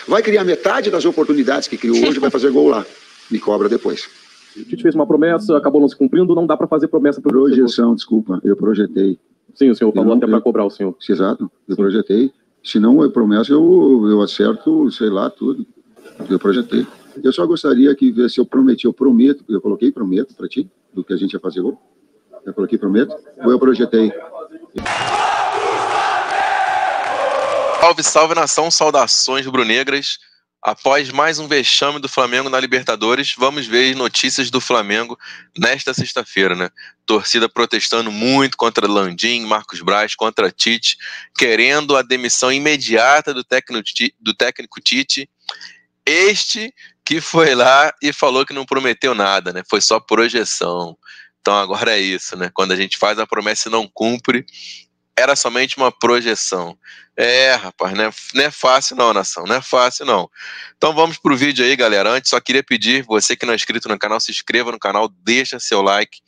Vai criar metade das oportunidades que criou hoje, vai fazer gol lá. Me cobra depois. A gente fez uma promessa, acabou não se cumprindo, não dá para fazer promessa para projeção, desculpa, eu projetei. Sim, o senhor falou até para cobrar o senhor. Exato, eu projetei. Se não é promessa, eu acerto, sei lá, tudo. Eu projetei. Eu só gostaria que, se eu prometi, eu prometo, eu coloquei prometo para ti, do que a gente ia fazer gol. Eu coloquei prometo, ou eu projetei. Salve, salve nação, saudações rubro-negras. Após mais um vexame do Flamengo na Libertadores, vamos ver notícias do Flamengo nesta sexta-feira, né? Torcida protestando muito contra Landim, Marcos Braz, contra Tite, querendo a demissão imediata do técnico Tite. Este que foi lá e falou que não prometeu nada, né? Foi só projeção. Então agora é isso, né? Quando a gente faz a promessa e não cumpre, era somente uma projeção. Rapaz, não é fácil não, nação, não é fácil não. Então vamos pro vídeo aí, galera. Antes, só queria pedir, você que não é inscrito no canal, se inscreva no canal, deixa seu like.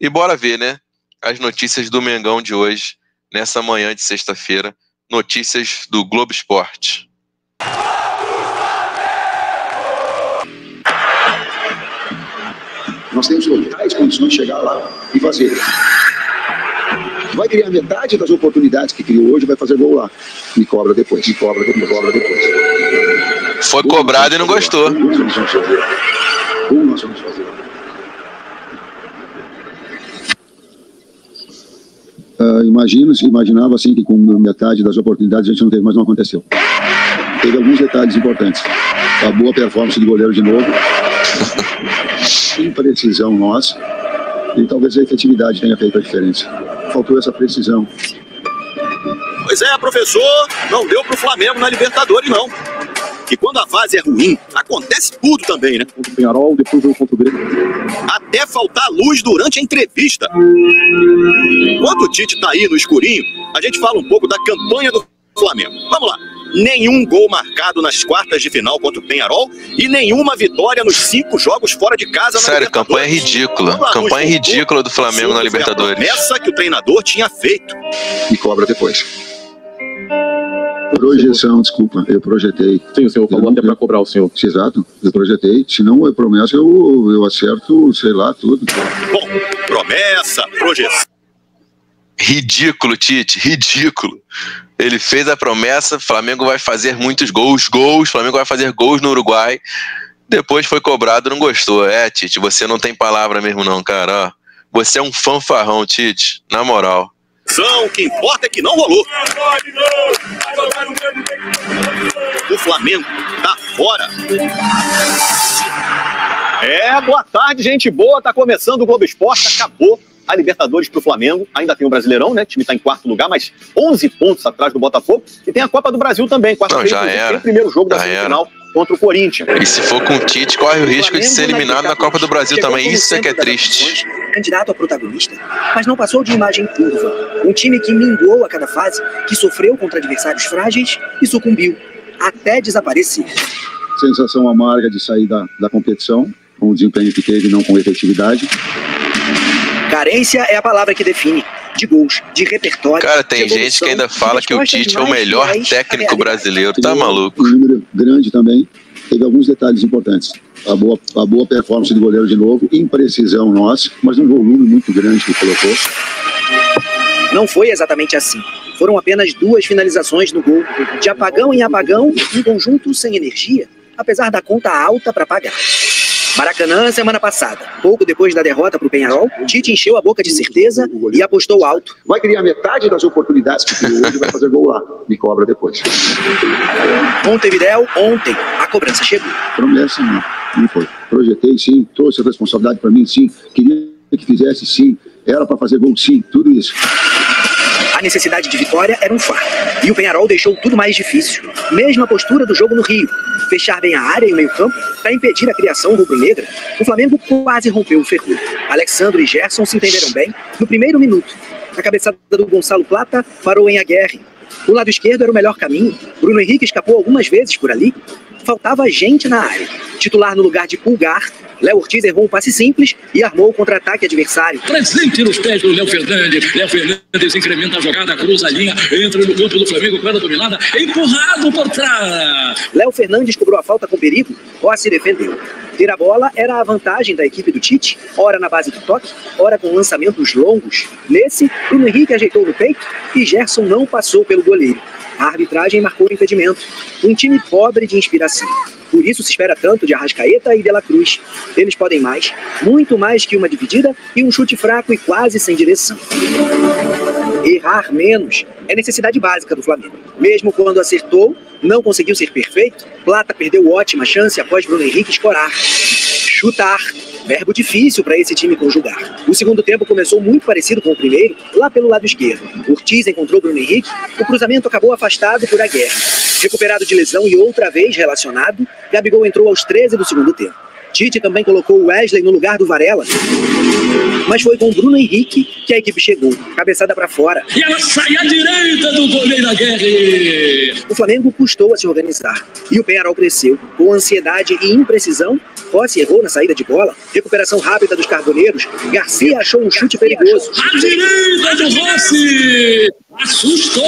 E bora ver, né, as notícias do Mengão de hoje, nessa manhã de sexta-feira. Notícias do Globo Esporte. Nós temos totais condições de chegar lá e fazer. Vai criar metade das oportunidades que criou hoje, vai fazer gol lá. Me cobra depois, me cobra depois. Foi cobrado e não gostou. Como nós vamos fazer? Imaginava assim que com metade das oportunidades a gente não teve, mas não aconteceu. Teve alguns detalhes importantes. A boa performance do goleiro de novo. Imprecisão nossa. E talvez a efetividade tenha feito a diferença. Faltou essa precisão. Pois é, professor, não deu pro Flamengo na Libertadores, não. E quando a fase é ruim, acontece tudo também, né? Contra o Penharol, depois veio contra o Grêmio. Até faltar luz durante a entrevista. Enquanto o Tite tá aí no escurinho, a gente fala um pouco da campanha do Flamengo. Vamos lá. Nenhum gol marcado nas quartas de final contra o Penharol e nenhuma vitória nos 5 jogos fora de casa. Sério, campanha ridícula. Campanha ridícula do Flamengo na Libertadores. Promessa que o treinador tinha feito. Me cobra depois. Projeção, desculpa, eu projetei. Sim, o senhor falou até para cobrar o senhor. Exato, eu projetei. Se não é promessa, eu acerto, sei lá, tudo. Bom, promessa, projeção. Ridículo, Tite, ridículo. Ele fez a promessa, Flamengo vai fazer muitos gols, Flamengo vai fazer gols no Uruguai. Depois foi cobrado, não gostou. Tite, você não tem palavra mesmo não, cara. Ó, você é um fanfarrão, Tite, na moral. O que importa é que não rolou. O Flamengo tá fora. Boa tarde, gente boa. Tá começando o Globo Esporte, acabou a Libertadores pro Flamengo. Ainda tem o Brasileirão, né? O time tá em 4º lugar, mas 11 pontos atrás do Botafogo. E tem a Copa do Brasil também. Tem o primeiro jogo da semifinal contra o Corinthians. E se for com o Tite, corre o risco de ser eliminado na Copa do Brasil também. Isso é que é triste. Candidato a protagonista, mas não passou de imagem curva. Um time que minguou a cada fase, que sofreu contra adversários frágeis e sucumbiu, até desaparecer. Sensação amarga de sair da competição, com o desempenho que teve, não com efetividade. Carência é a palavra que define. De gols, de repertório. Cara, tem gente que ainda fala que o Tite é o melhor técnico brasileiro. Tá maluco? Um número grande também. Teve alguns detalhes importantes. A boa performance do goleiro de novo, imprecisão nossa, mas um volume muito grande que colocou. Não foi exatamente assim. Foram apenas 2 finalizações no gol. De apagão em apagão, um conjunto sem energia, apesar da conta alta para pagar. Maracanã, semana passada. Pouco depois da derrota para o Penharol, Tite encheu a boca de certeza e apostou alto. Vai criar metade das oportunidades que criou hoje, vai fazer gol lá. Me cobra depois. Montevidéu, ontem, a cobrança chegou. Promessa não foi. Projetei, sim. Trouxe a responsabilidade para mim, sim. Queria que fizesse, sim. Era para fazer gol, sim. Tudo isso. A necessidade de vitória era um fato. E o Penharol deixou tudo mais difícil. Mesma postura do jogo no Rio. Fechar bem a área e o meio-campo para impedir a criação rubro-negra. O Flamengo quase rompeu o ferrolho. Alexandre e Gerson se entenderam bem no primeiro minuto. A cabeçada do Gonçalo Plata parou em Aguerre. O lado esquerdo era o melhor caminho. Bruno Henrique escapou algumas vezes por ali. Faltava gente na área. Titular no lugar de Pulgar, Léo Ortiz errou um passe simples e armou o contra-ataque adversário. Presente nos pés do Léo Fernandes. Léo Fernandes incrementa a jogada, cruza a linha, entra no campo do Flamengo, quando dominada, empurrado por trás. Léo Fernandes cobrou a falta com perigo, Rossi defendeu. Ter a bola era a vantagem da equipe do Tite, ora na base do toque, ora com lançamentos longos. Nesse, Bruno Henrique ajeitou no peito e Gerson não passou pelo goleiro. A arbitragem marcou o impedimento. Um time pobre de inspiração. Por isso se espera tanto de Arrascaeta e De La Cruz. Eles podem mais, muito mais que uma dividida e um chute fraco e quase sem direção. Errar menos é necessidade básica do Flamengo. Mesmo quando acertou, não conseguiu ser perfeito, Plata perdeu ótima chance após Bruno Henrique escorar. Chutar, verbo difícil para esse time conjugar. O segundo tempo começou muito parecido com o primeiro, lá pelo lado esquerdo. Ortiz encontrou Bruno Henrique, o cruzamento acabou afastado por Aguerre. Recuperado de lesão e outra vez relacionado, Gabigol entrou aos 13 do segundo tempo. Tite também colocou Wesley no lugar do Varela. Mas foi com Bruno Henrique que a equipe chegou. Cabeçada para fora. E ela sai à direita do goleiro Aguerre. O Flamengo custou a se organizar. E o Penharol cresceu. Com ansiedade e imprecisão, Rossi errou na saída de bola. Recuperação rápida dos carboneiros. Garcia achou um chute perigoso. À direita do Rossi. Assustou.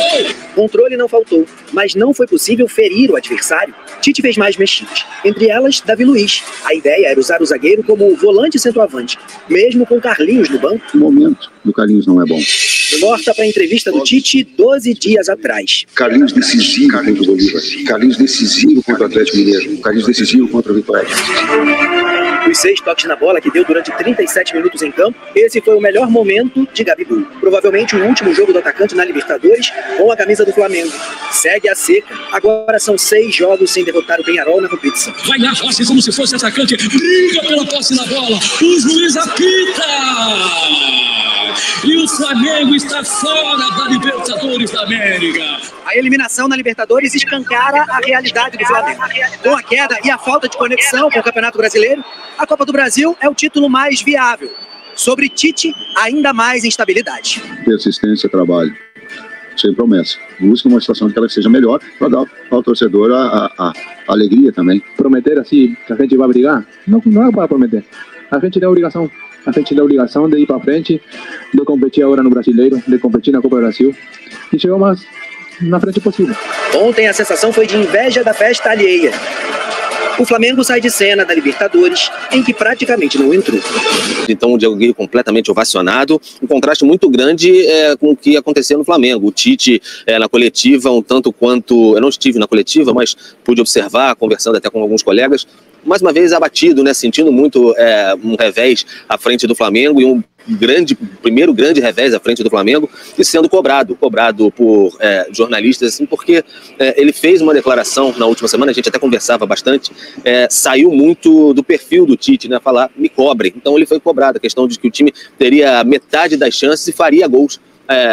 Controle não faltou, mas não foi possível ferir o adversário. Tite fez mais mexidas, entre elas Davi Luiz. A ideia era usar o zagueiro como volante centroavante, mesmo com Carlinhos no banco. O momento do Carlinhos não é bom. Corta para a entrevista do Tite 12 dias atrás. Carlinhos decisivo contra o Bolívar. Carlinhos decisivo contra o Atlético Mineiro. Carlinhos decisivo contra o Vitória. Os 6 toques na bola que deu durante 37 minutos em campo, esse foi o melhor momento de Gabigol. Provavelmente o último jogo do atacante na Libertadores com a camisa do Flamengo. Segue a seca. Agora são 6 jogos sem derrotar o Penharol na competição. Vai na Rossi como se fosse atacante. Briga pela posse na bola. O juiz apita. E o Flamengo está fora da Libertadores da América. A eliminação na Libertadores escancara a realidade do Flamengo. Com a queda e a falta de conexão com o Campeonato Brasileiro, a Copa do Brasil é o título mais viável. Sobre Tite, ainda mais instabilidade. Persistência, trabalho. Sem promessa. Busca uma situação de que ela seja melhor para dar ao torcedor a alegria também. Prometer assim que a gente vai brigar? Não é para prometer. A gente tem a obrigação. A gente tem a obrigação de ir para frente, de competir agora no Brasileiro, de competir na Copa do Brasil e chegar o mais na frente possível. Ontem a sensação foi de inveja da festa alheia. O Flamengo sai de cena da Libertadores, em que praticamente não entrou. Então o Diego Aguirre completamente ovacionado, um contraste muito grande com o que aconteceu no Flamengo. O Tite na coletiva, um tanto quanto... Eu não estive na coletiva, mas pude observar, conversando até com alguns colegas, mais uma vez abatido, né, sentindo muito um revés à frente do Flamengo e um primeiro grande revés à frente do Flamengo e sendo cobrado por jornalistas, assim, porque ele fez uma declaração na última semana, a gente até conversava bastante, saiu muito do perfil do Tite, né, falar, me cobrem. Então ele foi cobrado, a questão de que o time teria metade das chances e faria gols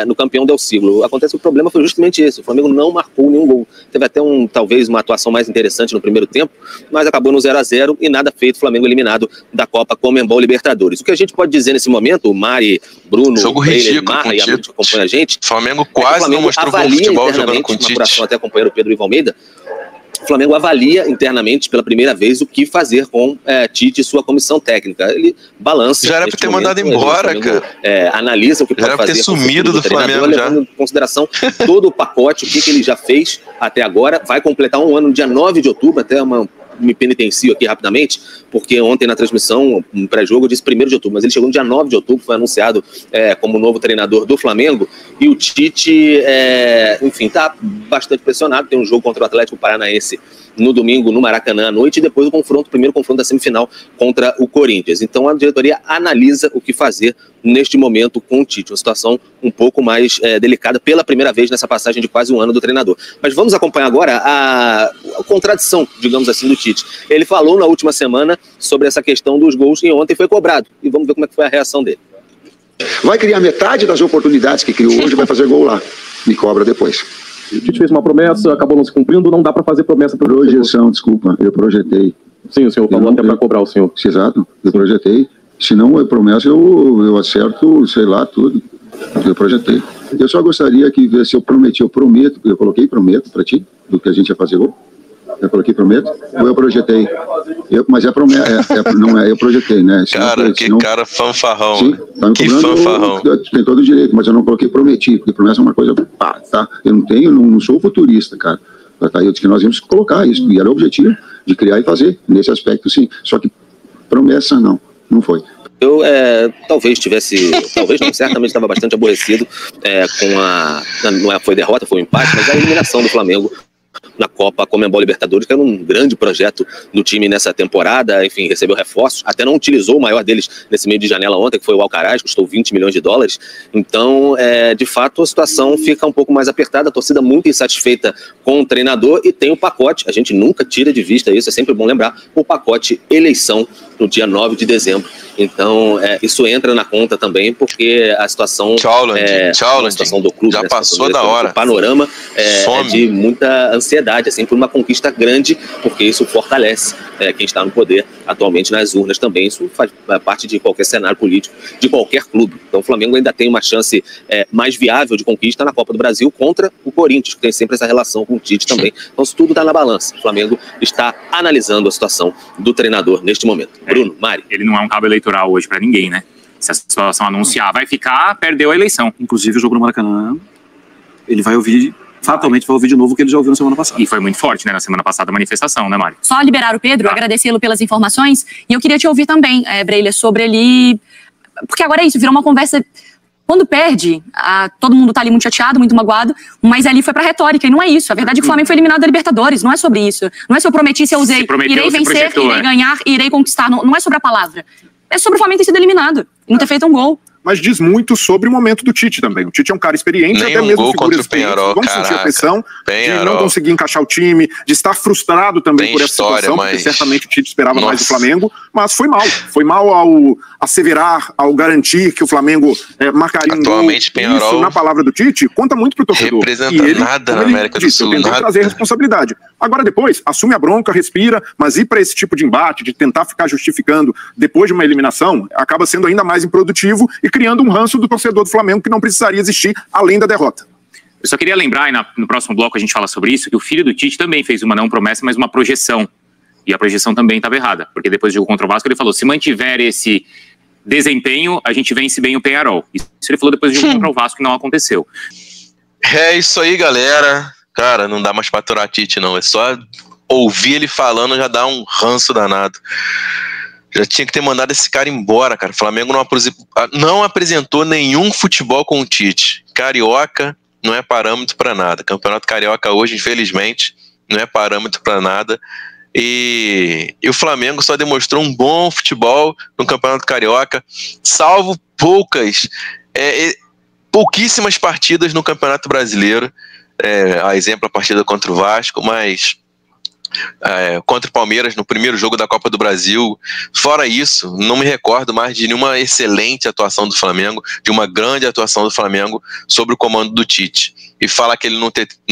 no campeão del siglo. Acontece que o problema foi justamente esse, o Flamengo não marcou nenhum gol. Teve até talvez uma atuação mais interessante no primeiro tempo, mas acabou no 0-0 e nada feito, o Flamengo eliminado da Copa Conmebol Libertadores. O que a gente pode dizer nesse momento, o Mari, Bruno, jogo ridículo Marra e a gente que acompanha a gente, o Flamengo quase não mostrou bom futebol jogando com o Tite. Até companheiro Pedro Ivo Almeida, o Flamengo avalia internamente pela primeira vez o que fazer com Tite e sua comissão técnica. Ele balança. Já era para ter mandado embora, cara. Analisa o que pode fazer. Já era para ter sumido do Flamengo, levando em consideração todo o pacote, o que ele já fez até agora. Vai completar um ano no dia 9 de outubro, até me penitencio aqui rapidamente, porque ontem na transmissão, um pré-jogo, eu disse 1º de outubro, mas ele chegou no dia 9 de outubro, foi anunciado como novo treinador do Flamengo, e o Tite, enfim, está bastante pressionado, tem um jogo contra o Atlético Paranaense no domingo, no Maracanã à noite, e depois o primeiro confronto da semifinal contra o Corinthians. Então a diretoria analisa o que fazer neste momento com o Tite, uma situação um pouco mais delicada pela primeira vez nessa passagem de quase um ano do treinador. Mas vamos acompanhar agora a contradição, digamos assim, do Tite. Ele falou na última semana sobre essa questão dos gols e ontem foi cobrado. E vamos ver como é que foi a reação dele. Vai criar metade das oportunidades que criou hoje, vai fazer gol lá. Me cobra depois. O Tite fez uma promessa, acabou não se cumprindo, não dá para fazer promessa. Projeção, desculpa, eu projetei. Sim, o senhor falou até para cobrar o senhor. Exato, eu projetei. Se não é promessa, eu acerto, sei lá, tudo. Eu projetei. Eu só gostaria que, se eu prometi, eu prometo, eu coloquei prometo para ti, do que a gente ia fazer gol. Eu coloquei prometo? Ou eu projetei? Mas é promessa, não é, eu projetei, né? Cara, que cara fanfarrão. Sim, tá me que cobrando, fanfarrão. Tem todo o direito, mas eu não coloquei prometi, porque promessa é uma coisa, tá? Eu não sou futurista, cara. Tá, eu disse que nós íamos colocar isso, e era o objetivo de criar e fazer, nesse aspecto sim. Só que promessa não foi. Eu talvez não, certamente estava bastante aborrecido com não foi derrota, foi um empate, mas a eliminação do Flamengo na Copa Conmebol Libertadores, que era um grande projeto do time nessa temporada, enfim, recebeu reforços, até não utilizou o maior deles nesse meio de janela ontem, que foi o Alcaraz, custou 20 milhões de dólares, então, de fato, a situação fica um pouco mais apertada, a torcida muito insatisfeita com o treinador, e tem o pacote, a gente nunca tira de vista isso, é sempre bom lembrar, o pacote eleição no dia 9 de dezembro, então isso entra na conta também, porque a situação a situação do clube, já passou da hora, o panorama é de muita ansiedade, assim, por uma conquista grande, porque isso fortalece quem está no poder atualmente nas urnas também, isso faz parte de qualquer cenário político, de qualquer clube, então o Flamengo ainda tem uma chance mais viável de conquista na Copa do Brasil contra o Corinthians, que tem sempre essa relação com o Tite também, então isso tudo está na balança, o Flamengo está analisando a situação do treinador neste momento. Bruno, Mari. Ele não é um cabo eleitoral hoje para ninguém, né? Se a situação anunciar vai ficar, perdeu a eleição. Inclusive o jogo no Maracanã, ele vai ouvir, fatalmente vai ouvir de novo o que ele já ouviu na semana passada. E foi muito forte, né, na semana passada a manifestação, né, Mari? Só liberar o Pedro, agradecê-lo pelas informações, e eu queria te ouvir também, Breilha, sobre ele, porque agora é isso, virou uma conversa. Quando perde, todo mundo tá ali muito chateado, muito magoado, mas ali foi pra retórica, e não é isso. A verdade é que o Flamengo foi eliminado da Libertadores, não é sobre isso. Não é se eu prometi, se eu usei, irei vencer, irei ganhar, irei conquistar. Não é sobre a palavra. É sobre o Flamengo ter sido eliminado, não ter feito um gol. Mas diz muito sobre o momento do Tite também. O Tite é um cara experiente, até mesmo figuras experientes vão sentir a pressão de não conseguir encaixar o time, de estar frustrado também por essa situação, porque certamente o Tite esperava mais do Flamengo, mas foi mal. Foi mal ao asseverar, ao garantir que o Flamengo marcaria um gol. Isso, na palavra do Tite, conta muito pro torcedor. Representa nada na América do Sul. Tentou trazer responsabilidade. Agora depois, assume a bronca, respira, mas ir para esse tipo de embate, de tentar ficar justificando depois de uma eliminação, acaba sendo ainda mais improdutivo e criando um ranço do torcedor do Flamengo que não precisaria existir além da derrota. Eu só queria lembrar, e no próximo bloco a gente fala sobre isso, que o filho do Tite também fez uma não promessa, mas uma projeção. E a projeção também estava errada, porque depois do jogo contra o Vasco ele falou, se mantiver esse desempenho, a gente vence bem o Peñarol. Isso ele falou depois do jogo contra o Vasco, e não aconteceu. É isso aí, galera. Cara, não dá mais pra aturar Tite, não. É só ouvir ele falando, já dá um ranço danado. Já tinha que ter mandado esse cara embora, cara. O Flamengo não apresentou nenhum futebol com o Tite. Carioca não é parâmetro pra nada. Campeonato Carioca hoje, infelizmente, não é parâmetro pra nada. E o Flamengo só demonstrou um bom futebol no Campeonato Carioca, salvo pouquíssimas partidas no Campeonato Brasileiro. A exemplo, a partida contra o Vasco, mas contra o Palmeiras no primeiro jogo da Copa do Brasil. Fora isso, não me recordo mais de nenhuma excelente atuação do Flamengo, de uma grande atuação do Flamengo sob o comando do Tite. E falar que ele não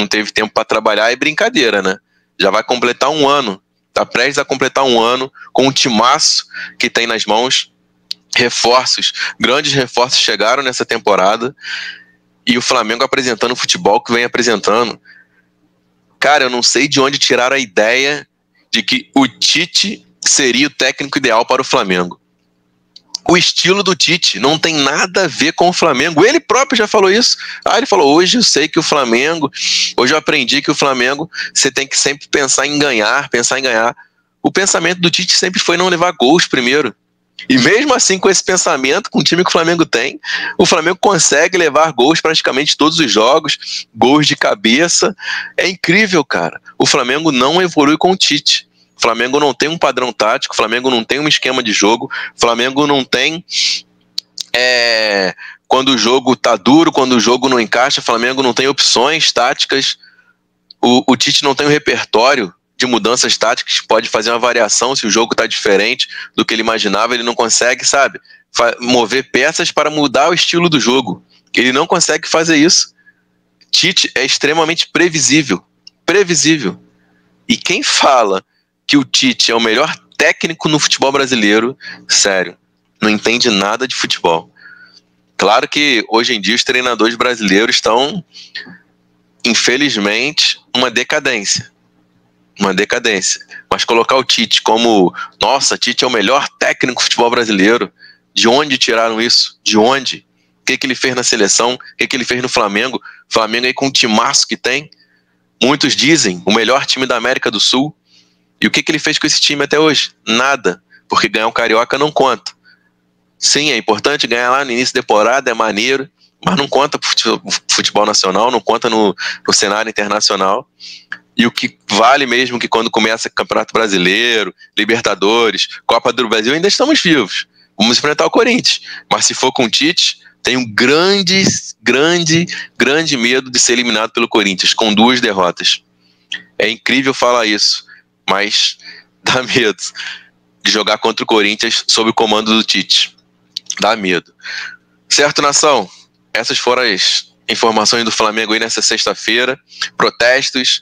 teve tempo para trabalhar é brincadeira, né? Já vai completar um ano, tá prestes a completar um ano com um timaço que tem nas mãos. Grandes reforços chegaram nessa temporada. E o Flamengo apresentando o futebol que vem apresentando. Cara, eu não sei de onde tiraram a ideia de que o Tite seria o técnico ideal para o Flamengo. O estilo do Tite não tem nada a ver com o Flamengo. Ele próprio já falou isso. Ele falou, hoje eu aprendi que o Flamengo, você tem que sempre pensar em ganhar. O pensamento do Tite sempre foi não levar gols primeiro. E mesmo assim, com esse pensamento, com o time que o Flamengo tem, o Flamengo consegue levar gols praticamente todos os jogos, gols de cabeça. É incrível, cara. O Flamengo não evolui com o Tite. O Flamengo não tem um padrão tático, o Flamengo não tem um esquema de jogo, o Flamengo não tem... quando o jogo tá duro, quando o jogo não encaixa, o Flamengo não tem opções táticas, o Tite não tem um repertório de mudanças táticas, pode fazer uma variação se o jogo está diferente do que ele imaginava, ele não consegue, sabe, mover peças para mudar o estilo do jogo. Ele não consegue fazer isso. Tite é extremamente previsível. E quem fala que o Tite é o melhor técnico no futebol brasileiro, sério, não entende nada de futebol. Claro que hoje em dia os treinadores brasileiros estão, infelizmente, uma decadência. uma decadência. Mas colocar o Tite como, nossa, Tite é o melhor técnico do futebol brasileiro. De onde tiraram isso? De onde? O que ele fez na seleção? O que ele fez no Flamengo? O Flamengo aí com o timaço que tem. Muitos dizem, o melhor time da América do Sul. E o que ele fez com esse time até hoje? Nada. Porque ganhar um Carioca não conta. Sim, é importante ganhar lá no início da temporada, é maneiro, mas não conta pro futebol nacional, não conta no cenário internacional. E o que vale mesmo que quando começa Campeonato Brasileiro, Libertadores, Copa do Brasil, ainda estamos vivos. Vamos enfrentar o Corinthians. Mas se for com o Tite, tenho grande medo de ser eliminado pelo Corinthians, com 2 derrotas. É incrível falar isso, mas dá medo de jogar contra o Corinthians sob o comando do Tite. Dá medo. Certo, nação? Essas foram as informações do Flamengo aí nessa sexta-feira. Protestos,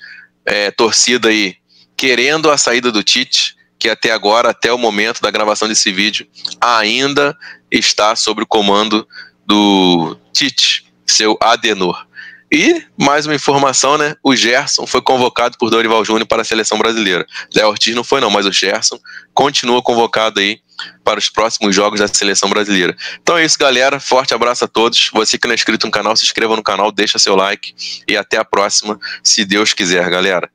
torcida aí querendo a saída do Tite, que até agora, até o momento da gravação desse vídeo, ainda está sob o comando do Tite, seu Adenor. E, mais uma informação, né? O Gerson foi convocado por Dorival Júnior para a seleção brasileira. Léo Ortiz não foi não, mas o Gerson continua convocado aí para os próximos jogos da seleção brasileira. Então é isso, galera. Forte abraço a todos. Você que não é inscrito no canal, se inscreva no canal, deixa seu like e até a próxima, se Deus quiser, galera.